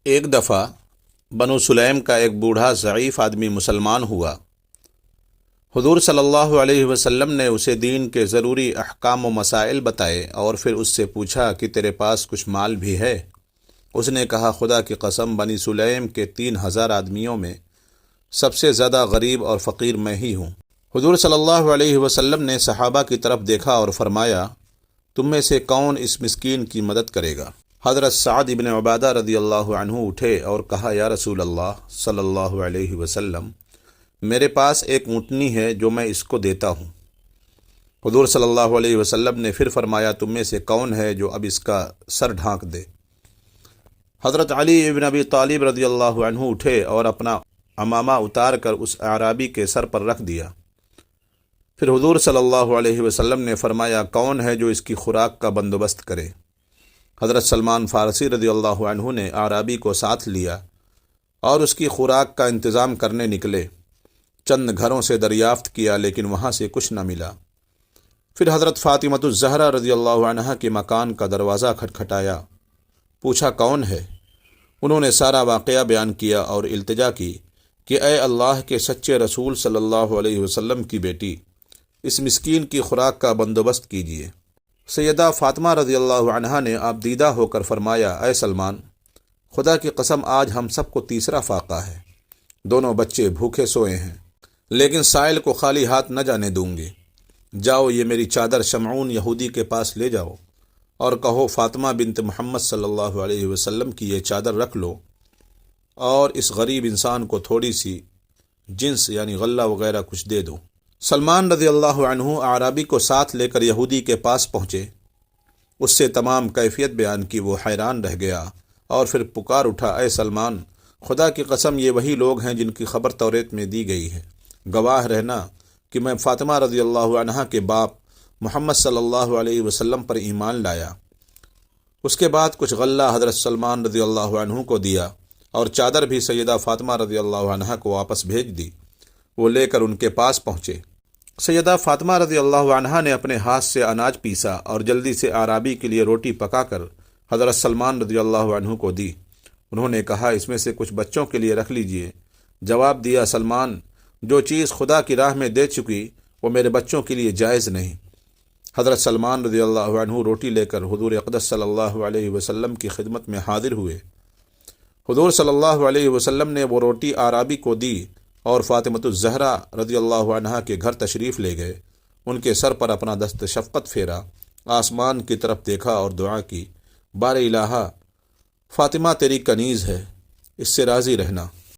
ایک دفعہ بنو سلیم کا ایک بوڑھا ضعیف آدمی مسلمان ہوا۔ حضور صلی اللہ علیہ وسلم نے اسے دین کے ضروری احکام و مسائل بتائے اور پھر اس سے پوچھا کہ تیرے پاس کچھ مال بھی ہے؟ اس نے کہا، خدا کی قسم، بنی سلیم کے 3000 آدمیوں میں سب سے زیادہ غریب اور فقیر میں ہی ہوں۔ حضور صلی اللہ علیہ وسلم نے صحابہ کی طرف دیکھا اور فرمایا، تم میں سے کون اس مسکین کی مدد کرے گا؟ حضرت سعد بن عبادہ رضی اللہ عنہ اٹھے اور کہا، یا رسول اللہ صلی اللہ علیہ وسلم، میرے پاس ایک اونٹنی ہے جو میں اس کو دیتا ہوں۔ حضور صلی اللہ علیہ وسلم نے پھر فرمایا، تم میں سے کون ہے جو اب اس کا سر ڈھانک دے؟ حضرت علی بن ابی طالب رضی اللہ عنہ اٹھے اور اپنا عمامہ اتار کر اس اعرابی کے سر پر رکھ دیا۔ پھر حضور صلی اللہ علیہ وسلم نے فرمایا، کون ہے جو اس کی خوراک کا بندوبست کرے؟ حضرت سلمان فارسی رضی اللہ عنہ نے اعرابی کو ساتھ لیا اور اس کی خوراک کا انتظام کرنے نکلے۔ چند گھروں سے دریافت کیا لیکن وہاں سے کچھ نہ ملا۔ پھر حضرت فاطمۃ الزہرا رضی اللہ عنہا کے مکان کا دروازہ کھٹکھٹایا، پوچھا کون ہے؟ انہوں نے سارا واقعہ بیان کیا اور التجا کی کہ اے اللہ کے سچے رسول صلی اللہ علیہ وسلم کی بیٹی، اس مسکین کی خوراک کا بندوبست کیجیے۔ سیدہ فاطمہ رضی اللہ عنہا نے آپ دیدہ ہو کر فرمایا، اے سلمان، خدا کی قسم آج ہم سب کو تیسرا فاقہ ہے۔ دونوں بچے بھوکے سوئے ہیں، لیکن سائل کو خالی ہاتھ نہ جانے دوں گی۔ جاؤ، یہ میری چادر شمعون یہودی کے پاس لے جاؤ اور کہو، فاطمہ بنت محمد صلی اللہ علیہ وسلم کی یہ چادر رکھ لو اور اس غریب انسان کو تھوڑی سی جنس یعنی غلہ وغیرہ کچھ دے دو۔ سلمان رضی اللہ عنہ اعرابی کو ساتھ لے کر یہودی کے پاس پہنچے۔ اس سے تمام کیفیت بیان کی، وہ حیران رہ گیا اور پھر پکار اٹھا، اے سلمان، خدا کی قسم یہ وہی لوگ ہیں جن کی خبر توریت میں دی گئی ہے۔ گواہ رہنا کہ میں فاطمہ رضی اللہ عنہا کے باپ محمد صلی اللہ علیہ وسلم پر ایمان لایا۔ اس کے بعد کچھ غلہ حضرت سلمان رضی اللہ عنہ کو دیا اور چادر بھی سیدہ فاطمہ رضی اللہ عنہا کو واپس بھیج دی۔ وہ لے کر ان کے پاس پہنچے۔ سیدہ فاطمہ رضی اللہ عنہا نے اپنے ہاتھ سے اناج پیسا اور جلدی سے اعرابی کے لیے روٹی پکا کر حضرت سلمان رضی اللہ عنہ کو دی۔ انہوں نے کہا، اس میں سے کچھ بچوں کے لیے رکھ لیجئے۔ جواب دیا، سلمان، جو چیز خدا کی راہ میں دے چکی وہ میرے بچوں کے لیے جائز نہیں۔ حضرت سلمان رضی اللہ عنہ روٹی لے کر حضور اقدس صلی اللہ علیہ وسلم کی خدمت میں حاضر ہوئے۔ حضور صلی اللہ علیہ وسلم نے وہ روٹی اعرابی کو دی اور فاطمۃ الزہرا رضی اللہ عنہا کے گھر تشریف لے گئے۔ ان کے سر پر اپنا دست شفقت پھیرا، آسمان کی طرف دیکھا اور دعا کی، بار الہا، فاطمہ تیری کنیز ہے، اس سے راضی رہنا۔